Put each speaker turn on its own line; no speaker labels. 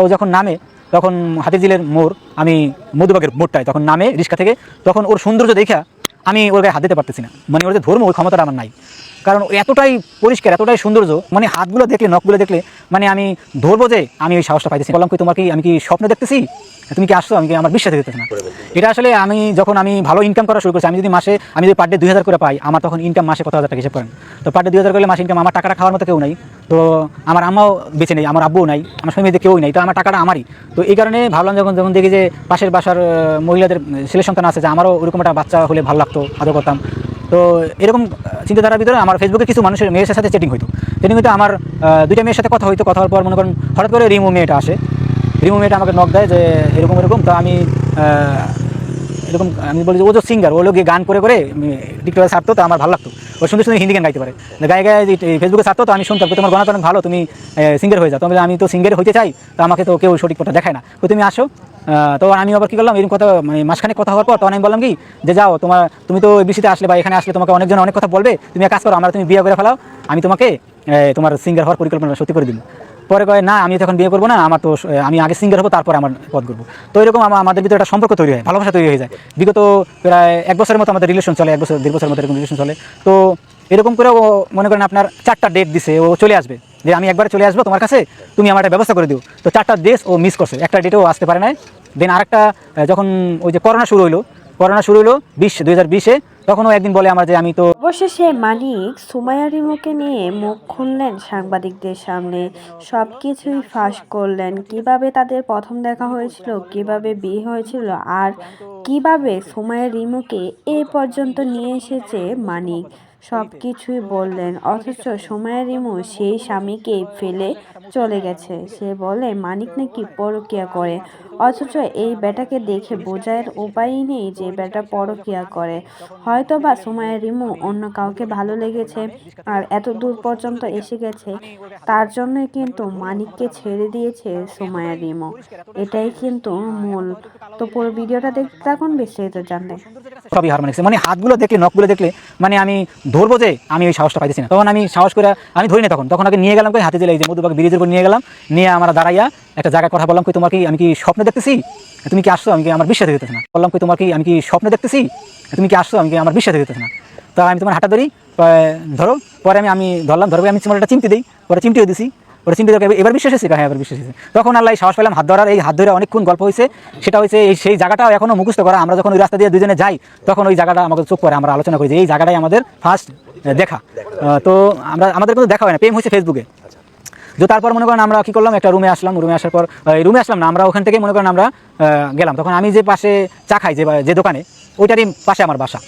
ও যখন নামে তখন হাতিঝিলের মোড়, আমি মধুবাগের মোড়টায় তখন নামে রিক্সা থেকে, তখন ওর সৌন্দর্য দেখা আমি ওর গায়ে হাত দিতে পারতেছি না। মানে ওর যে ধর্ম, ওই ক্ষমতাটা আমার নাই, কারণ এতটাই পরিষ্কার, এতটাই সৌন্দর্য, মানে হাতগুলো দেখলে, নখগুলো দেখলে মানে আমি ধরবো যে আমি ওই সাহসটা পাইতেছি। বললাম কি তোমার কি আমি কি স্বপ্ন দেখতেছি, তুমি কি আসছো, আমি কি আমার বিশ্বাস দিতেছি না। এটা আসলে আমি যখন আমি ভালো ইনকাম করা শুরু করছি, আমি যদি মাসে আমি যদি পার ডে 2000 করে পাই, আমার তখন ইনকাম মাসে কত হাজার টাকা হিসেব করেন। তো পার ডে 2000 করলে মাসে ইনকাম, আমার টাকাটা খাওয়ার মতো কেউ নাই, তো আমার আম্মাও বেঁচে নেই, আমার আব্বুও নাই, আমার ফ্যামিলিতে কেউই নাই, তো আমার টাকাটা আমারই। তো এই কারণে ভাবলাম যখন যখন দেখি যে পাশের বাসার মহিলাদের ছেলে সন্তান আছে, যে আমারও ওরকম একটা বাচ্চা হলে ভালো লাগতো, আদর করতাম। তো এরকম চিন্তাধারার ভিতরে আমার ফেসবুকে কিছু মানুষের মেয়ের সাথে চ্যাটিং হইতো। আমার দুইটা মেয়ের সাথে কথা হইতো, কথা হওয়ার পর মনে করেন হঠাৎ করে রিমু মেয়েটা আসে। রিমু মেয়েটা আমাকে নক দেয় যে এরকম এরকম। তো আমি এরকম আমি বলি যে ও যে সিঙ্গার, ও লোক গান করে করে টিকটকে ছাড়তো, তো আমার ভালো লাগতো, ও সুন্দর সুন্দর হিন্দি গান গাইতে পারে, গায়ে গায়ে ফেসবুকে ছাড়তো, তো আমি শুনতাম তোমার গান তো অনেক ভালো, তুমি সিঙ্গার হয়ে যাও। তো আমি তো সিঙ্গার হইতে চাই, তো আমাকে তো কেউ সঠিক কথা দেখায় না, তো তুমি আসো। তো আমি আবার কী করলাম, এরকম কথা মানে মাঝখানে কথা হওয়ার পর তখন আমি বললাম কি যে যাও, তুমি তো বিসিতে আসলে বা এখানে আসলে তোমাকে অনেকজন অনেক কথা বলবে, তুমি এক কাজ করো, আমরা তুমি বিয়ে করে ফেলাও, আমি তোমাকে তোমার সিঙ্গার হওয়ার পরিকল্পনা সত্যি করে দিন। পরে কয় না, আমি তখন বিয়ে করবো না, আমার তো আমি আগে সিঙ্গার হবো, তারপর আমার পদ করবো। তো এরকম আমাদের ভিতরে একটা সম্পর্ক তৈরি হয়, ভালোবাসা তৈরি হয়ে যায়। বিগত প্রায় 1 বছরের মতো আমাদের রিলেশন চলে, 1 বছর 1.5 বছরের মতো এরকম রিলেশন চলে। তো এরকম করে ও মনে করেন আপনার 4টা ডেট দিছে, ও চলে আসবে, যে আমি একবারে চলে আসবো তোমার কাছে, তুমি আমার একটা ব্যবস্থা করে দিও। তো 4টা ডেট ও মিস করছে, একটা ডেটেও আসতে পারে নাই। দেন আরেকটা যখন ওই যে করোনা শুরু হলো 2020-এ, তখন ও একদিন বলে আমার যে আমি তো
অবশেষে মানিক সুমাইয়া রিমুকে নিয়ে মুখ খুললেন সাংবাদিকদের সামনে, সব কিছুই ফাঁস করলেন। কিভাবে তাদের প্রথম দেখা হয়েছিল, কিভাবে বিয়ে হয়েছিল, আর কিভাবে সুমাইয়া রিমুকে এ পর্যন্ত নিয়ে এসেছে মানিক, সব কিছুই বললেন। অথচ সুমাইয়া রিমু সেই স্বামীকে ফেলে চলে গেছে। সে বলে মানিক নাকি পরকীয়া করে, অথচ এই বেটাকে দেখে বোঝার উপায়ই নেই যে বেটা পরকীয়া করে। হয়তোবা সুমাইয়া রিমু অন্য কাউকে ভালো লেগেছে আর এত দূর পর্যন্ত এসে গেছে, তার জন্যই কিন্তু মানিককে ছেড়ে দিয়েছে সুমাইয়া রিমু। এটাই কিন্তু মূল। তো পুরো ভিডিওটা দেখতে থাকুন বিস্তারিত জানতে।
সবই হারমোনিক্স, মানে হাতগুলো দেখলে, নখগুলো দেখলে মানে আমি ধরবো যে আমি ওই সাহসটা পাইতেছি না। তখন আমি সাহস করে আমি ধরি না, তখন আগে নিয়ে গেলাম হাতিঝিল, এই যে মধুবাগ ব্রিজের উপর নিয়ে গেলাম, নিয়ে আমরা দাঁড়াইয়া একটা জায়গায় কথা বললাম, তোমার কি আমি কি স্বপ্ন দেখতেছি, তুমি কি আসছো, আমি কি আমার বিশ্বাস দিতেছি না। বললাম তোমার কি আমি কি স্বপ্ন দেখতেছি, তুমি কি আসছো, আমি কি আমার বিশ্বাস দিতেছি না। তো আমি তোমার হাঁটা ধরি, ধরো, পরে আমি ধরলাম, ধরবো, আমি তোমার একটা চিমটি দিই, পরে চিমটিও দিছি, ওরা চিন্তা এবার বিশ্বাস এসেছে, হ্যাঁ এবার বিশ্বাস এসেছে। তখন আল্লাহ সাহস পেলাম হাত ধরার, এই হাত ধরে অনেকক্ষণ গল্প হয়েছে। সেটা হয়েছে সেই জায়গাটাও এখনও মুখস্থ করা। আমরা যখন ওই রাস্তা দিয়ে দুজনে যাই, তখন ওই জায়গাটা আমাদের চোখ পড়ে, আমরা আলোচনা করি যে এই জায়গাটাই আমাদের ফার্স্ট দেখা। তো আমাদের কিন্তু দেখা হয় না, প্রেম হয়েছে ফেসবুকে। তো তারপর মনে করেন আমরা কী করলাম, একটা রুমে আসলাম, রুমে আসার পর রুমে আসলাম না, আমরা ওখান থেকে মনে করেন আমরা গেলাম। তখন আমি যে পাশে চা খাই, যে দোকানে, ওইটারই পাশে আমার বাসা।